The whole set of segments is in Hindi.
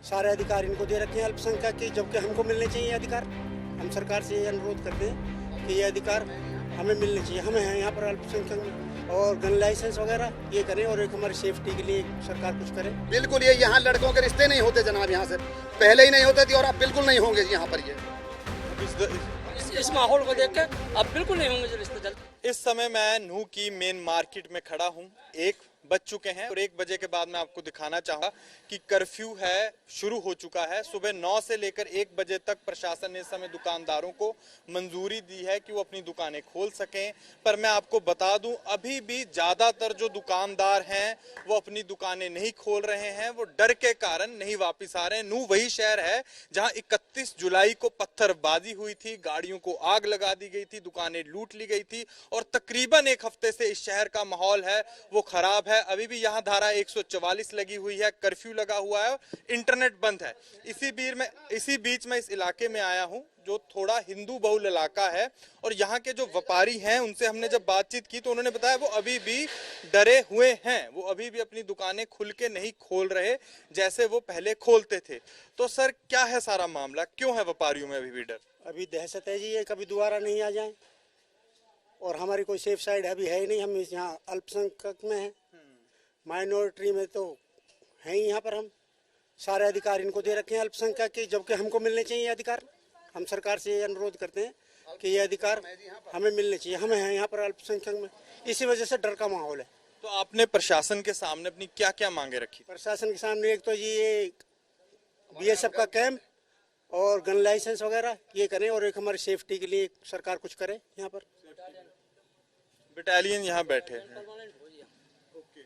सारे अधिकार इनको दे रखे हैं अल्पसंख्यक के, जबकि हमको मिलने चाहिए अधिकार। हम सरकार से ये अनुरोध करते हैं कि ये अधिकार हमें मिलने चाहिए। हमें हैं यहाँ पर अल्पसंख्यक में, और गन लाइसेंस वगैरह ये करें, और एक हमारी सेफ्टी के लिए सरकार कुछ करे। बिल्कुल ये यहाँ लड़कों के रिश्ते नहीं होते जनाब, यहाँ से पहले ही नहीं होते थे और अब बिल्कुल नहीं होंगे यहाँ पर। ये इस माहौल को देख के अब बिल्कुल नहीं होंगे जो रिश्ते जल्द। इस समय मैं नूह की मेन मार्केट में खड़ा हूँ। 1 बज चुके हैं और 1 बजे के बाद मैं आपको दिखाना चाहूंगा कि कर्फ्यू है, शुरू हो चुका है। सुबह 9 से लेकर 1 बजे तक प्रशासन ने इस समय दुकानदारों को मंजूरी दी है कि वो अपनी दुकानें खोल सकें। पर मैं आपको बता दूं, अभी भी ज्यादातर जो दुकानदार हैं वो अपनी दुकानें नहीं खोल रहे हैं। वो डर के कारण नहीं वापिस आ रहे हैं। नूह वही शहर है जहां 31 जुलाई को पत्थरबाजी हुई थी, गाड़ियों को आग लगा दी गई थी, दुकानें लूट ली गई थी और तकरीबन 1 हफ्ते से इस शहर का माहौल है वो खराब है। अभी भी यहाँ धारा 144 लगी हुई है, कर्फ्यू लगा हुआ है, इंटरनेट बंद है। इसी बीच में इस इलाके में आया हूँ जो थोड़ा हिंदू बहुल इलाका है, और यहाँ के जो व्यापारी हैं उनसे हमने जब बातचीत की तो उन्होंने बताया वो अभी भी डरे हुए हैं। वो अभी भी अपनी दुकानें खुल के नहीं खोल रहे जैसे वो पहले खोलते थे। तो सर क्या है सारा मामला, क्यों है व्यापारियों में अभी भी डर? अभी दहशत है जी, ये कभी दोबारा नहीं आ जाए, और हमारी कोई सेफ साइड अभी है ही नहीं। हम यहाँ अल्पसंख्यक में हैं, माइनॉरिटी में तो हैं ही। यहाँ पर हम सारे अधिकार इनको दे रखे हैं अल्पसंख्यक के, जबकि हमको मिलने चाहिए अधिकार। हम सरकार से ये अनुरोध करते हैं कि ये अधिकार हमें मिलने चाहिए। हमें हैं यहाँ पर अल्पसंख्यक में, इसी वजह से डर का माहौल है। तो आपने प्रशासन के सामने अपनी क्या क्या मांगे रखी? प्रशासन के सामने एक तो ये BSF का कैंप और गन लाइसेंस वगैरह ये करें, और एक हमारी सेफ्टी के लिए सरकार कुछ करे। यहाँ पर बटालियन यहाँ बैठे हैं।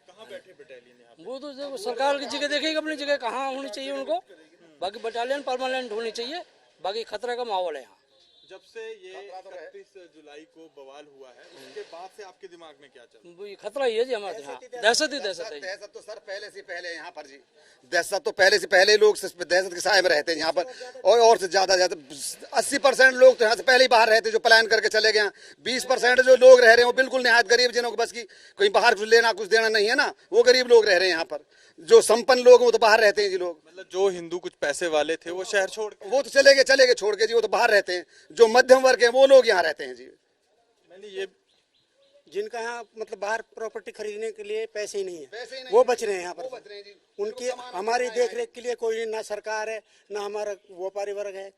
कहाँ बैठे बटालियन यहाँ? वो तो सरकार की जगह देखेगी अपनी जगह कहाँ होनी चाहिए उनको। बाकी बटालियन परमानेंट होनी चाहिए। बाकी खतरे का माहौल है यहाँ। जब से ये 31 जुलाई को बवाल हुआ है उसके बाद से आपके दिमाग में क्या चल रहा है? खतरा ही है जी हमारे यहाँ। दहशत है। दहशत तो सर पहले से पहले यहाँ पर जी, दहशत तो पहले से पहले लोग दहशत के साए में रहते हैं यहाँ पर, और से ज्यादा 80% लोग तो यहाँ से पहले ही बाहर रहते जो पलायन करके चले गए। 20% जो लोग रह रहे हैं वो बिल्कुल निहायत गरीब, जिन्हों को बस की कोई बाहर कुछ लेना कुछ देना नहीं है ना, वो गरीब लोग रह रहे हैं यहाँ पर। जो संपन्न लोग वो तो बाहर रहते हैं जी लोग। मतलब जो हिंदू कुछ पैसे वाले थे वो शहर छोड़ के, वो तो चले गए छोड़ के जी, वो तो बाहर रहते हैं। जो मध्यम वर्ग है वो लोग यहाँ रहते हैं जी। मैंने ये जिनका यहाँ मतलब बाहर प्रॉपर्टी खरीदने के लिए पैसे ही नहीं है, वो बच रहे हैं यहाँ पर। उनकी हमारी देख रेख के लिए कोई ना सरकार है ना हमारा व्यापारी वर्ग है,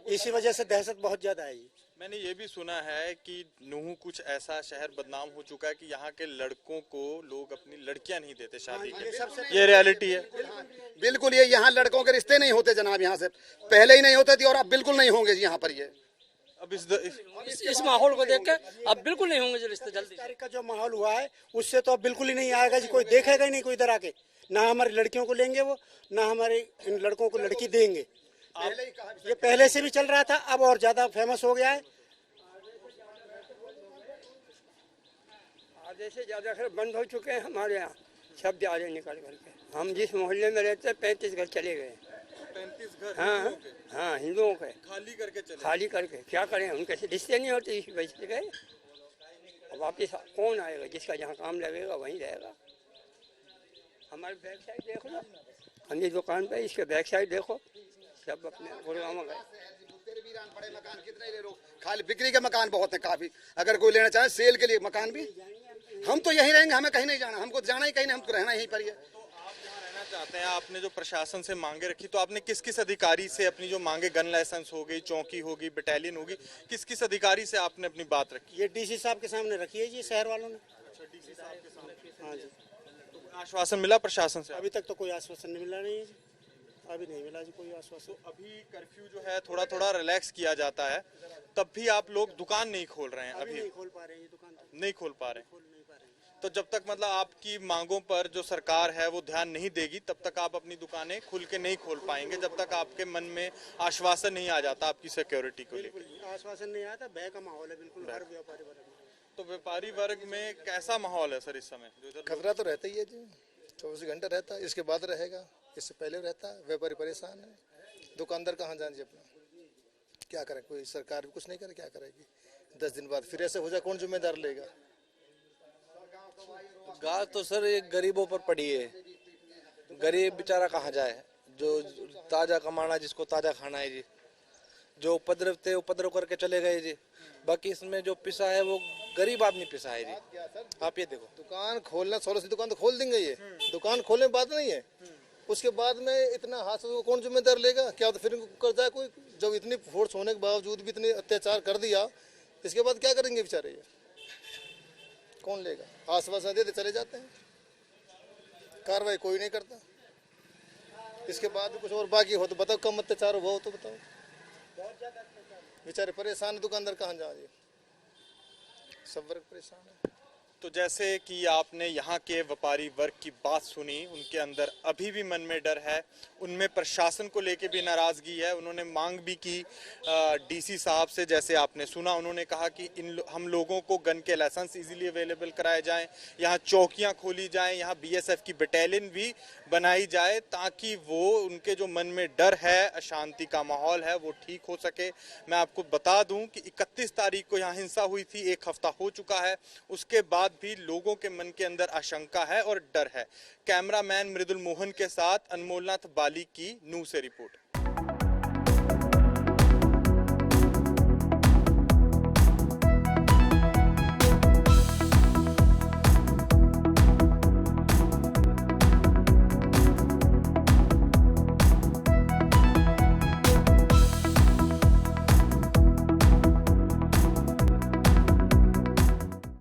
इसी वजह से दहशत बहुत ज्यादा है। मैंने ये भी सुना है कि नूह कुछ ऐसा शहर बदनाम हो चुका है कि यहाँ के लड़कों को लोग अपनी लड़कियां नहीं देते शादी के। ये रियलिटी है। बिल्कुल ये यहाँ लड़कों के रिश्ते नहीं होते जनाब, यहाँ से पहले ही नहीं होते थे और अब बिल्कुल नहीं होंगे जी यहाँ पर। ये अब इस माहौल को देख के अब बिल्कुल नहीं होंगे जो रिश्ते जल्दी। तारीख का जो माहौल हुआ है उससे तो अब बिल्कुल ही नहीं आएगा जी। कोई देखेगा ही नहीं कोई इधर आके, ना हमारी लड़कियों को लेंगे वो, ना हमारे इन लड़कों को लड़की देंगे। ये पहले से भी चल रहा था, अब और ज्यादा फेमस हो गया है। आधे से ज्यादा घर बंद हो चुके हैं हमारे यहाँ, सब जा रहे निकल करके। हम जिस मोहल्ले में रहते हैं 35 घर चले गए। 35 घर? हाँ हिंदुओं के खाली करके क्या करें, उनके रिश्ते नहीं होते इस वजह से गए। अब वापिस कौन आएगा? जिसका जहाँ काम लगेगा वहीं रहेगा। हमारे बैक साइड देख लो, हम ये दुकान पे इसके बैक साइड देखो, सब अपने गुरुगांव में गए। खाली बिक्री के मकान बहुत है काफी, अगर कोई लेना चाहे सेल के लिए मकान भी। हम तो यहीं रहेंगे, हमें कहीं नहीं जाना, हमको जाना ही कहीं नहीं, हमको रहना यहीं पर ही है। तो आप जहाँ रहना चाहते हैं, आपने जो प्रशासन से मांगे रखी, तो आपने किस किस अधिकारी से अपनी जो मांगे, गन लाइसेंस हो गई, चौकी होगी, बटालियन होगी, किस किस अधिकारी से आपने अपनी बात रखी? ये DC साहब के सामने रखी है जी, शहर वालों ने। अच्छा, DC साहब के सामने। हाँ जी। तो आश्वासन मिला प्रशासन से? अभी तक तो कोई आश्वासन नहीं मिला नहीं है जी, अभी नहीं मिला जी कोई आश्वासन। तो अभी कर्फ्यू जो है थोड़ा थोड़ा रिलैक्स किया जाता है, तब भी आप लोग दुकान नहीं खोल रहे हैं? अभी नहीं खोल पा रहे हैं ये दुकान, नहीं खोल पा रहे। खोल नहीं पा रहे हैं। तो जब तक मतलब आपकी मांगों पर जो सरकार है वो ध्यान नहीं देगी, तब तक आप अपनी दुकानें खुल के नहीं खोल पाएंगे, जब तक आपके मन में आश्वासन नहीं आ जाता आपकी सिक्योरिटी को लेकर। आश्वासन नहीं आता, भय का माहौल है बिल्कुल हर व्यापारी वर्ग में। तो व्यापारी वर्ग में कैसा माहौल है सर इस समय? खतरा तो रहता ही है जी, 24 घंटे रहता है, इसके बाद रहेगा, इससे पहले रहता है। व्यापारी परेशान है, दुकानदार कहाँ जाए जी अपना, क्या करे? कोई सरकार भी कुछ नहीं करे, क्या करेगी? 10 दिन बाद फिर ऐसे हो जाए, कौन जिम्मेदार लेगा? गाज तो सर एक गरीबों पर पड़ी है, गरीब बेचारा कहाँ जाए, जो ताज़ा कमाना जिसको ताज़ा खाना है जी, जो उपद्रव थे उपद्रव करके चले गए जी। बाकी इसमें जो पिसा है वो गरीब आदमी पिसा है जी। आप ये देखो, दुकान खोलना 16 से दुकान तो खोल देंगे, ये दुकान खोलने में बात नहीं है। उसके बाद में इतना हादसा को कौन जिम्मेदार लेगा? क्या तो फिर कर जाए कोई, जब इतनी फोर्स होने के बावजूद भी इतने अत्याचार कर दिया, इसके बाद क्या करेंगे बेचारे? ये कौन लेगा? आश्वासन देते चले जाते हैं, कार्रवाई कोई नहीं करता। इसके बाद भी कुछ और बाकी हो तो बताओ, कम अत्याचार हुआ हो तो बताओ। बेचारे परेशान, दुकानदार कहाँ जाए? सब वर्ग परेशान है। तो जैसे कि आपने यहाँ के व्यापारी वर्ग की बात सुनी, उनके अंदर अभी भी मन में डर है, उनमें प्रशासन को लेके भी नाराजगी है। उन्होंने मांग भी की डीसी साहब से, जैसे आपने सुना, उन्होंने कहा कि हम लोगों को गन के लाइसेंस इजीली अवेलेबल कराए जाएं, यहाँ चौकियाँ खोली जाएं, यहाँ बीएसएफ की बटालियन भी बनाई जाए, ताकि वो उनके जो मन में डर है, अशांति का माहौल है, वो ठीक हो सके। मैं आपको बता दूं कि 31 तारीख को यहाँ हिंसा हुई थी, एक हफ्ता हो चुका है, उसके बाद भी लोगों के मन के अंदर आशंका है और डर है। कैमरामैन मृदुल मोहन के साथ अनमोलनाथ बाली की न्यू से रिपोर्ट।